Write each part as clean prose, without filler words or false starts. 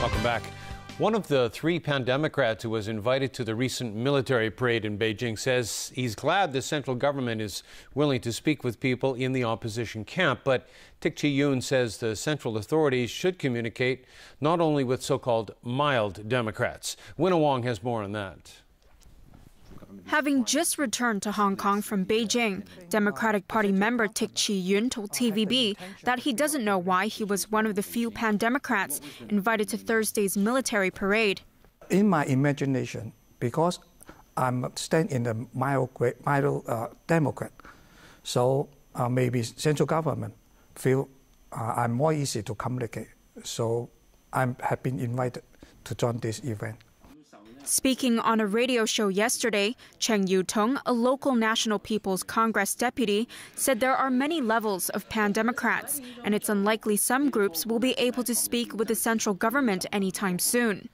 Welcome back. One of the three pan-Democrats who was invited to the recent military parade in Beijing says he's glad the central government is willing to speak with people in the opposition camp. But Tik Chi-yoon says the central authorities should communicate not only with so-called mild Democrats. Winna Wong has more on that. Having just returned to Hong Kong from Beijing, Democratic Party member Tik Chi-yoon told TVB that he doesn't know why he was one of the few pan-Democrats invited to Thursday's military parade. In my imagination, because I'm staying in the mild Democrat, so maybe central government feel I'm more easy to communicate. So I have been invited to join this event. Speaking on a radio show yesterday, Cheng Yu-tong, a local National People's Congress deputy, said there are many levels of pan-Democrats, and it's unlikely some groups will be able to speak with the central government anytime soon.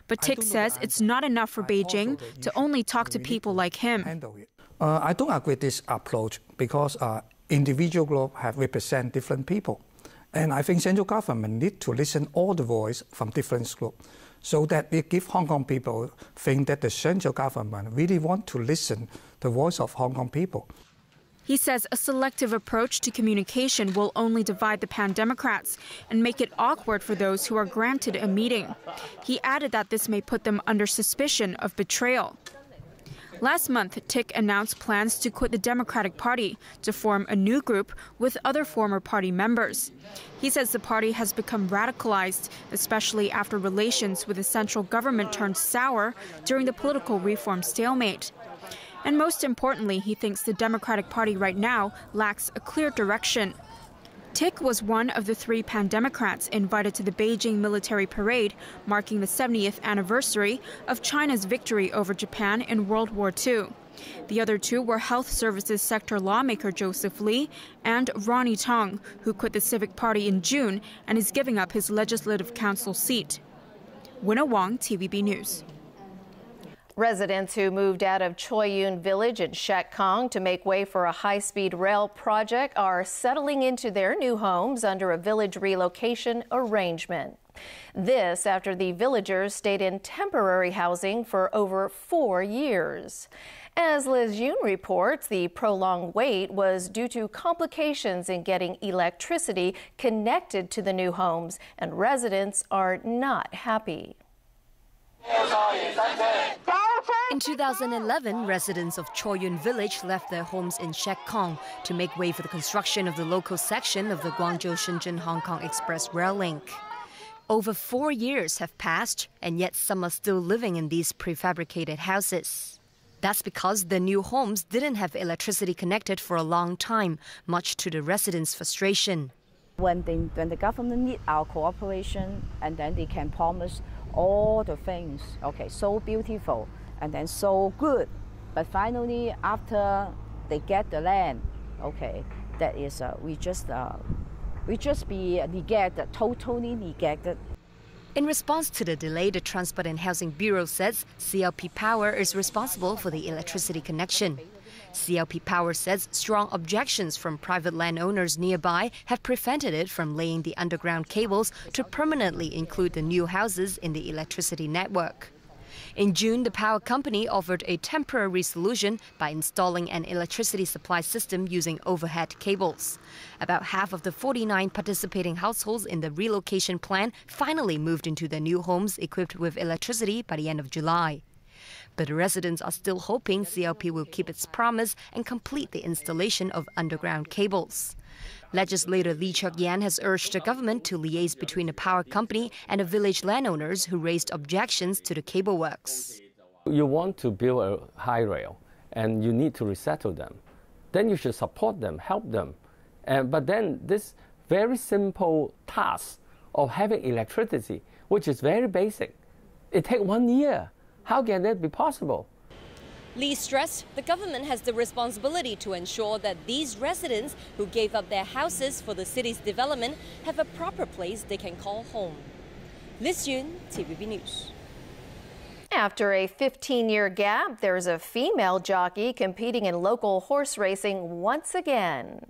But Tik says it's not enough for Beijing to only talk to people like him. I don't agree with this approach because individual groups have represent different people. And I think central government need to listen all the voice from different groups, so that it gives Hong Kong people think that the central government really want to listen the voice of Hong Kong people. He says a selective approach to communication will only divide the pan-Democrats and make it awkward for those who are granted a meeting. He added that this may put them under suspicion of betrayal. Last month, Tik announced plans to quit the Democratic Party to form a new group with other former party members. He says the party has become radicalized, especially after relations with the central government turned sour during the political reform stalemate. And most importantly, he thinks the Democratic Party right now lacks a clear direction. Tik was one of the three pan-Democrats invited to the Beijing military parade, marking the 70th anniversary of China's victory over Japan in World War II. The other two were Health Services sector lawmaker Joseph Lee and Ronnie Tong, who quit the Civic Party in June and is giving up his Legislative Council seat. Winna Wong, TVB News. Residents who moved out of Choi Yun Village in Shek Kong to make way for a high-speed rail project are settling into their new homes under a village relocation arrangement. This after the villagers stayed in temporary housing for over 4 years. As Liz Yoon reports, the prolonged wait was due to complications in getting electricity connected to the new homes, and residents are not happy. In 2011, residents of Choi Yun Village left their homes in Shek Kong to make way for the construction of the local section of the Guangzhou-Shenzhen-Hong Kong Express rail link. Over 4 years have passed, and yet some are still living in these prefabricated houses. That's because the new homes didn't have electricity connected for a long time, much to the residents' frustration. When the government need our cooperation, and then they can promise all the things, okay, so beautiful and then so good, but finally after they get the land, okay, that is we just be neglected, totally neglected. In response to the delay, the Transport and Housing Bureau says CLP Power is responsible for the electricity connection. CLP Power says strong objections from private landowners nearby have prevented it from laying the underground cables to permanently include the new houses in the electricity network. In June, the power company offered a temporary solution by installing an electricity supply system using overhead cables. About half of the 49 participating households in the relocation plan finally moved into their new homes equipped with electricity by the end of July. But the residents are still hoping CLP will keep its promise and complete the installation of underground cables. Legislator Lee Cheuk-yan has urged the government to liaise between the power company and the village landowners who raised objections to the cable works. You want to build a high rail and you need to resettle them. Then you should support them, help them. But then this very simple task of having electricity, which is very basic, it takes 1 year. How can that be possible? Lee stressed the government has the responsibility to ensure that these residents who gave up their houses for the city's development have a proper place they can call home. Liz Yun, TVB News. After a 15-year gap, there's a female jockey competing in local horse racing once again.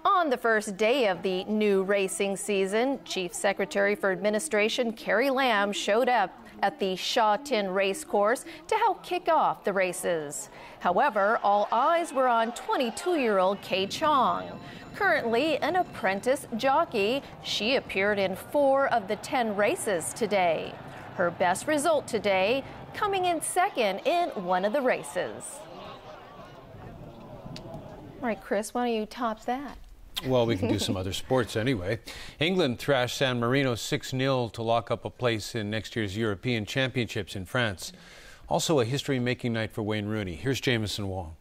On the first day of the new racing season, Chief Secretary for Administration Carrie Lam showed up at the Sha Tin Racecourse to help kick off the races. However, all eyes were on 22-year-old Kay Chong. Currently an apprentice jockey, she appeared in 4 of the 10 races today. Her best result today, coming in second in one of the races. All right, Chris, why don't you top that? Well, we can do some other sports anyway. England thrashed San Marino 6-0 to lock up a place in next year's European Championships in France. Also a history-making night for Wayne Rooney. Here's Jameson Wong.